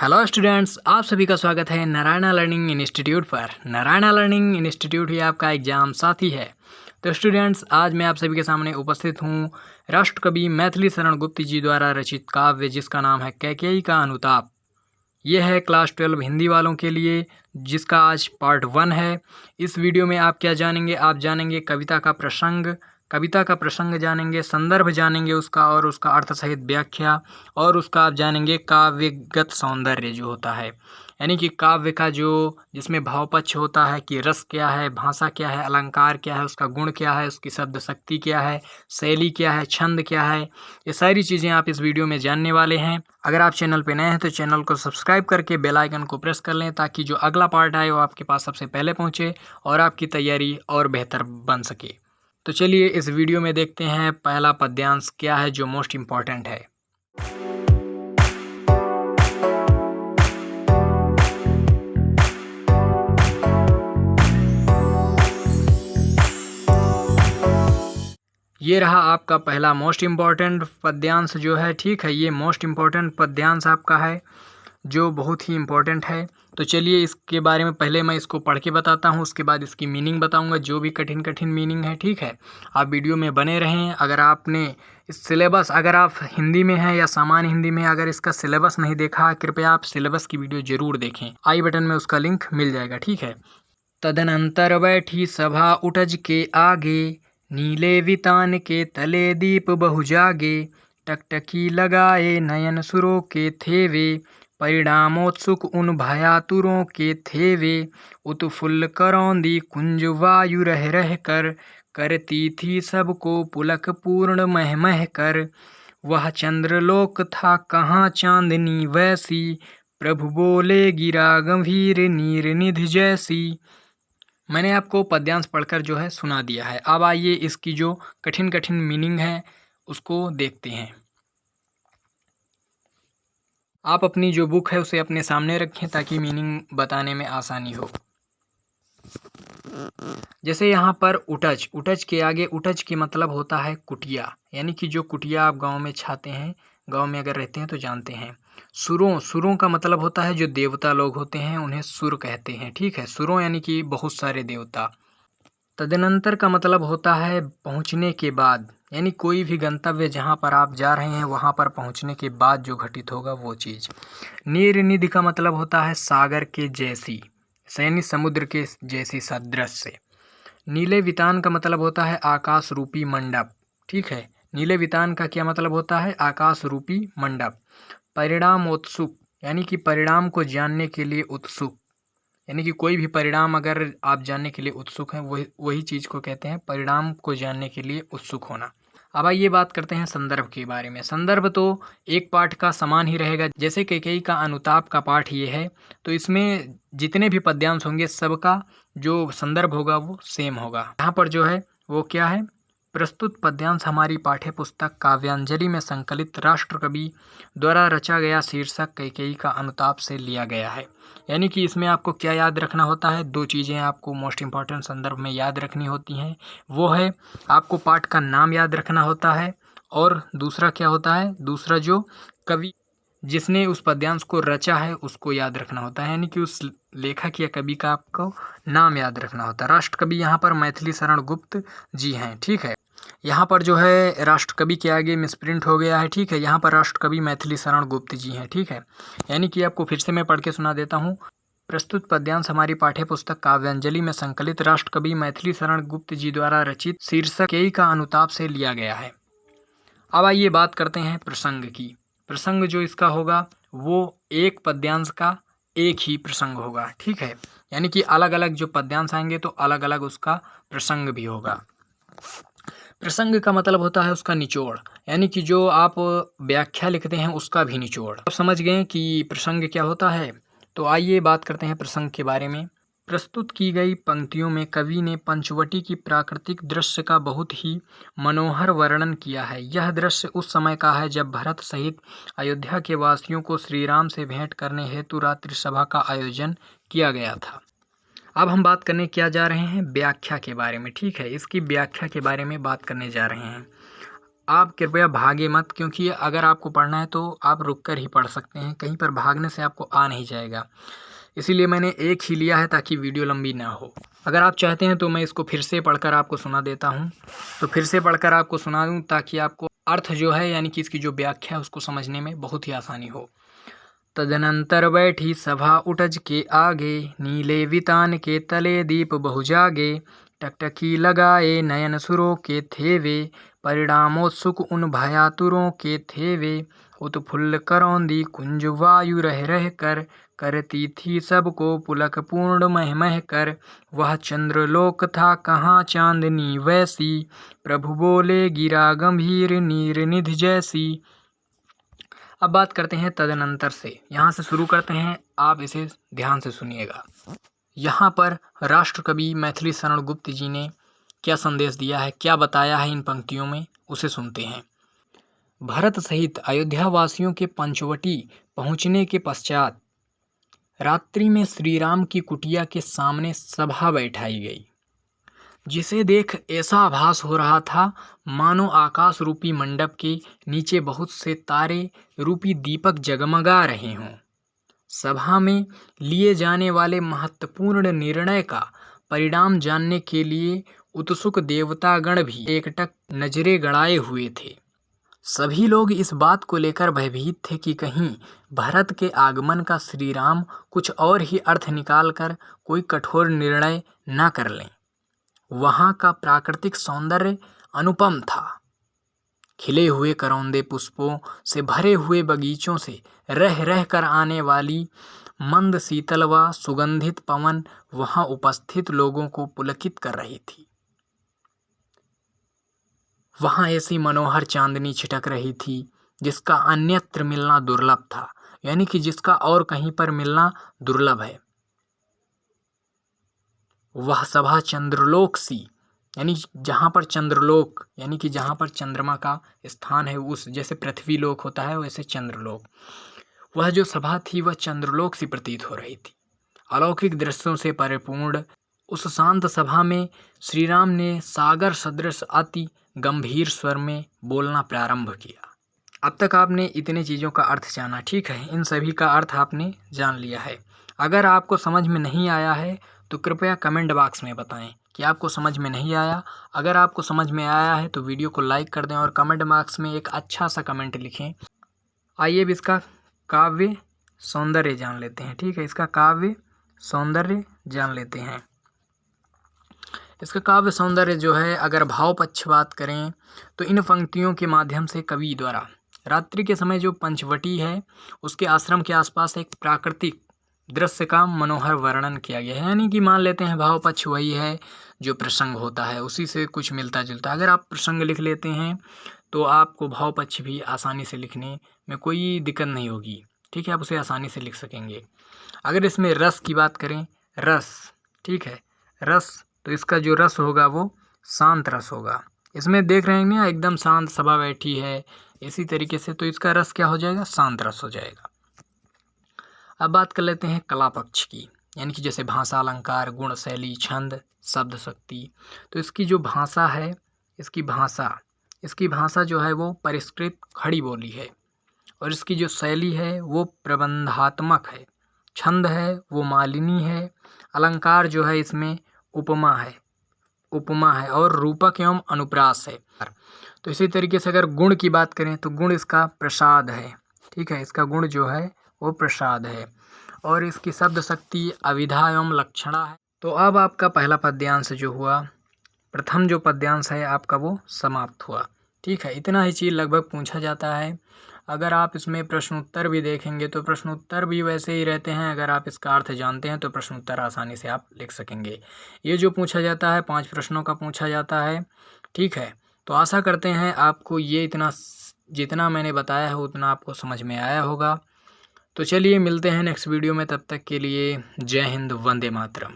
Hello students, आप सभी का स्वागत है नारायणा लर्निंग इंस्टीट्यूट पर। नारायणा लर्निंग इंस्टीट्यूट ही आपका एग्जाम साथी है। तो स्टूडेंट्स, आज मैं आप सभी के सामने उपस्थित हूँ राष्ट्रकवि मैथिली शरण गुप्त जी द्वारा रचित काव्य जिसका नाम है कैकेयी का अनुताप। ये है क्लास 12 हिंदी वालों के लिए, जिसका आज पार्ट 1 है। इस वीडियो में आप क्या जानेंगे? आप जानेंगे कविता का प्रसंग जानेंगे, संदर्भ जानेंगे उसका और उसका अर्थ सहित व्याख्या, और उसका आप जानेंगे काव्यगत सौंदर्य जो होता है, यानी कि काव्य का जो जिसमें भाव पक्ष होता है कि रस क्या है, भाषा क्या है, अलंकार क्या है, उसका गुण क्या है, उसकी शब्द शक्ति क्या है, शैली क्या है, छंद क्या है, ये सारी चीज़ें आप इस वीडियो में जानने वाले हैं। अगर आप चैनल पे नए हैं तो चैनल को सब्सक्राइब करके बेल आइकन को प्रेस कर लें, ताकि जो अगला पार्ट आए वो आपके पास सबसे पहले पहुंचे और आपकी तैयारी और बेहतर बन सके। तो चलिए इस वीडियो में देखते हैं पहला पद्यांश क्या है जो मोस्ट इम्पॉर्टेंट है। ये रहा आपका पहला मोस्ट इम्पॉर्टेंट पद्यांश जो है, ठीक है। ये मोस्ट इम्पॉर्टेंट पद्यांश आपका है जो बहुत ही इम्पोर्टेंट है। तो चलिए इसके बारे में पहले मैं इसको पढ़ के बताता हूँ, उसके बाद इसकी मीनिंग बताऊँगा, जो भी कठिन कठिन मीनिंग है, ठीक है। आप वीडियो में बने रहें। अगर आपने इस सिलेबस, अगर आप हिंदी में हैं या सामान्य हिंदी में, अगर इसका सिलेबस नहीं देखा, कृपया आप सिलेबस की वीडियो जरूर देखें। आई बटन में उसका लिंक मिल जाएगा, ठीक है। तदनंतर बैठी सभा उठज के आगे, नीले वितान के तले दीप बहु जागे, टकटकी लगाए नयन सुरों के थे वे, परिणामोत्सुक उन भयातुरों के थे वे, उत्फुल्ल करौंदी कुंज वायु रह रह कर, करती थी सबको पुलक पूर्ण मह मह कर, वह चंद्रलोक था कहाँ चांदनी वैसी, प्रभु बोले गिरा गंभीर नीर निधि जैसी। मैंने आपको पद्यांश पढ़कर जो है सुना दिया है। अब आइए इसकी जो कठिन कठिन मीनिंग है उसको देखते हैं। आप अपनी जो बुक है उसे अपने सामने रखें ताकि मीनिंग बताने में आसानी हो। जैसे यहाँ पर उटज, उटज के आगे उटज की मतलब होता है कुटिया, यानी कि जो कुटिया आप गांव में छाते हैं, गांव में अगर रहते हैं तो जानते हैं। सुरों, सुरों का मतलब होता है जो देवता लोग होते हैं उन्हें सुर कहते हैं, ठीक है। सुरों यानी कि बहुत सारे देवता। तदनंतर का मतलब होता है पहुंचने के बाद, यानी कोई भी गंतव्य जहां पर आप जा रहे हैं वहां पर पहुंचने के बाद जो घटित होगा वो चीज़। नीर निधि का मतलब होता है सागर के जैसी, यानी समुद्र के जैसी सदृश से। नीले वितान का मतलब होता है आकाश रूपी मंडप, ठीक है। नीले वितान का क्या मतलब होता है? आकाश रूपी मंडप। परिणामोत्सुक, यानी कि परिणाम को जानने के लिए उत्सुक, यानी कि कोई भी परिणाम अगर आप जानने के लिए उत्सुक हैं वही चीज़ को कहते हैं परिणाम को जानने के लिए उत्सुक होना। अब आइए बात करते हैं संदर्भ के बारे में। संदर्भ तो एक पाठ का समान ही रहेगा। जैसे कैकेयी का अनुताप का पाठ ये है, तो इसमें जितने भी पद्यांश होंगे सबका जो संदर्भ होगा वो सेम होगा। यहाँ पर जो है वो क्या है? प्रस्तुत पद्यांश हमारी पाठ्य पुस्तक काव्यांजलि में संकलित राष्ट्रकवि द्वारा रचा गया शीर्षक कैकेयी का अनुताप से लिया गया है। यानी कि इसमें आपको क्या याद रखना होता है? दो चीज़ें आपको मोस्ट इम्पॉर्टेंट संदर्भ में याद रखनी होती हैं। वो है आपको पाठ का नाम याद रखना होता है, और दूसरा क्या होता है? दूसरा जो कवि जिसने उस पद्यांश को रचा है उसको याद रखना होता है, यानी कि उस लेखक या कवि का आपको नाम याद रखना होता है। राष्ट्रकवि यहाँ पर मैथिली शरण गुप्त जी हैं, ठीक है। यहाँ पर जो है राष्ट्रकवि के आगे मिसप्रिंट हो गया है, ठीक है। यहाँ पर राष्ट्रकवि मैथिली शरण गुप्त जी हैं, ठीक है। यानी कि आपको फिर से मैं पढ़ के सुना देता हूँ। प्रस्तुत पद्यांश हमारी पाठ्य पुस्तक काव्यांजलि में संकलित राष्ट्रकवि मैथिली शरण गुप्त जी द्वारा रचित शीर्षक कैकेयी का अनुताप से लिया गया है। अब आइए बात करते हैं प्रसंग की। प्रसंग जो इसका होगा वो एक पद्यांश का एक ही प्रसंग होगा, ठीक है। यानी कि अलग अलग जो पद्यांश आएंगे तो अलग अलग उसका प्रसंग भी होगा। प्रसंग का मतलब होता है उसका निचोड़, यानी कि जो आप व्याख्या लिखते हैं उसका भी निचोड़। आप समझ गए कि प्रसंग क्या होता है। तो आइए बात करते हैं प्रसंग के बारे में। प्रस्तुत की गई पंक्तियों में कवि ने पंचवटी की प्राकृतिक दृश्य का बहुत ही मनोहर वर्णन किया है। यह दृश्य उस समय का है जब भरत सहित अयोध्या के वासियों को श्री राम से भेंट करने हेतु रात्रि सभा का आयोजन किया गया था। अब हम बात करने क्या जा रहे हैं? व्याख्या के बारे में, ठीक है। इसकी व्याख्या के बारे में बात करने जा रहे हैं। आप कृपया भागे मत, क्योंकि अगर आपको पढ़ना है तो आप रुक कर ही पढ़ सकते हैं, कहीं पर भागने से आपको आ नहीं जाएगा। इसीलिए मैंने एक ही लिया है ताकि वीडियो लंबी ना हो। अगर आप चाहते हैं तो मैं इसको फिर से पढ़कर आपको सुना देता हूँ, तो फिर से पढ़कर आपको सुना दूँ ताकि आपको अर्थ जो है यानी कि इसकी जो व्याख्या है उसको समझने में बहुत ही आसानी हो। तदनंतर बैठी सभा उठज के आगे, नीले वितान के तले दीप बहु जागे। टकटकी लगाए नयन सुरों के थे वे, परिणामोत्सुक उन भयातुरों के थे वे। उत्फुल्ल करौंदी कुंज वायु रह रह कर, करती थी सबको पुलक पूर्ण मह मह कर। वह चंद्रलोक था कहाँ चांदनी वैसी, प्रभु बोले गिरा गंभीर नीर निधि जैसी। अब बात करते हैं तदनंतर से, यहाँ से शुरू करते हैं, आप इसे ध्यान से सुनिएगा। यहाँ पर राष्ट्रकवि मैथिली शरण गुप्त जी ने क्या संदेश दिया है, क्या बताया है इन पंक्तियों में, उसे सुनते हैं। भरत सहित अयोध्या वासियों के पंचवटी पहुँचने के पश्चात रात्रि में श्री राम की कुटिया के सामने सभा बैठाई गई, जिसे देख ऐसा आभास हो रहा था मानो आकाश रूपी मंडप के नीचे बहुत से तारे रूपी दीपक जगमगा रहे हों। सभा में लिए जाने वाले महत्वपूर्ण निर्णय का परिणाम जानने के लिए उत्सुक देवतागण भी एकटक नजरें गड़ाए हुए थे। सभी लोग इस बात को लेकर भयभीत थे कि कहीं भरत के आगमन का श्री राम कुछ और ही अर्थ निकालकर कोई कठोर निर्णय न कर लें। वहाँ का प्राकृतिक सौंदर्य अनुपम था। खिले हुए करौंदे पुष्पों से भरे हुए बगीचों से रह रह कर आने वाली मंद शीतल व सुगंधित पवन वहाँ उपस्थित लोगों को पुलकित कर रही थी। वहाँ ऐसी मनोहर चांदनी छिटक रही थी जिसका अन्यत्र मिलना दुर्लभ था, यानी कि जिसका और कहीं पर मिलना दुर्लभ है। वह सभा चंद्रलोक सी, यानी जहाँ पर चंद्रलोक यानी कि जहाँ पर चंद्रमा का स्थान है, उस जैसे पृथ्वी लोक होता है वैसे चंद्रलोक, वह जो सभा थी वह चंद्रलोक सी प्रतीत हो रही थी। अलौकिक दृश्यों से परिपूर्ण उस शांत सभा में श्री राम ने सागर सदृश अति गंभीर स्वर में बोलना प्रारंभ किया। अब तक आपने इतने चीज़ों का अर्थ जाना, ठीक है, इन सभी का अर्थ आपने जान लिया है। अगर आपको समझ में नहीं आया है तो कृपया कमेंट बॉक्स में बताएं कि आपको समझ में नहीं आया। अगर आपको समझ में आया है तो वीडियो को लाइक कर दें और कमेंट बॉक्स में एक अच्छा सा कमेंट लिखें। आइए अब इसका काव्य सौंदर्य जान लेते हैं, ठीक है, इसका काव्य सौंदर्य जान लेते हैं। इसका काव्य सौंदर्य जो है, अगर भाव पक्ष बात करें तो इन पंक्तियों के माध्यम से कवि द्वारा रात्रि के समय जो पंचवटी है उसके आश्रम के आसपास एक प्राकृतिक दृश्य का मनोहर वर्णन किया गया है। यानी कि मान लेते हैं भाव पक्ष वही है जो प्रसंग होता है, उसी से कुछ मिलता जुलता। अगर आप प्रसंग लिख लेते हैं तो आपको भाव पक्ष भी आसानी से लिखने में कोई दिक्कत नहीं होगी, ठीक है, आप उसे आसानी से लिख सकेंगे। अगर इसमें रस की बात करें, रस, ठीक है, रस, तो इसका जो रस होगा वो शांत रस होगा। इसमें देख रहे हैं ना एकदम शांत सभा बैठी है, इसी तरीके से तो इसका रस क्या हो जाएगा, शांत रस हो जाएगा। अब बात कर लेते हैं कला पक्ष की, यानी कि जैसे भाषा, अलंकार, गुण, शैली, छंद, शब्द शक्ति। तो इसकी जो भाषा है, इसकी भाषा जो है वो परिष्कृत खड़ी बोली है, और इसकी जो शैली है वो प्रबंधात्मक है। छंद है वो मालिनी है। अलंकार जो है इसमें उपमा है और रूपक एवं अनुप्रास है। तो इसी तरीके से अगर गुण की बात करें तो गुण इसका प्रसाद है, ठीक है, इसका गुण जो है वो प्रसाद है, और इसकी शब्द शक्ति अविधा एवं लक्षणा है। तो अब आपका पहला पद्यांश जो हुआ, प्रथम जो पद्यांश है आपका वो समाप्त हुआ, ठीक है। इतना ही चीज़ लगभग पूछा जाता है। अगर आप इसमें प्रश्न उत्तर भी देखेंगे तो प्रश्न उत्तर भी वैसे ही रहते हैं। अगर आप इसका अर्थ जानते हैं तो प्रश्न उत्तर आसानी से आप लिख सकेंगे। ये जो पूछा जाता है 5 प्रश्नों का पूछा जाता है, ठीक है। तो आशा करते हैं आपको ये जितना मैंने बताया है उतना आपको समझ में आया होगा। तो चलिए मिलते हैं नेक्स्ट वीडियो में, तब तक के लिए जय हिंद, वंदे मातरम।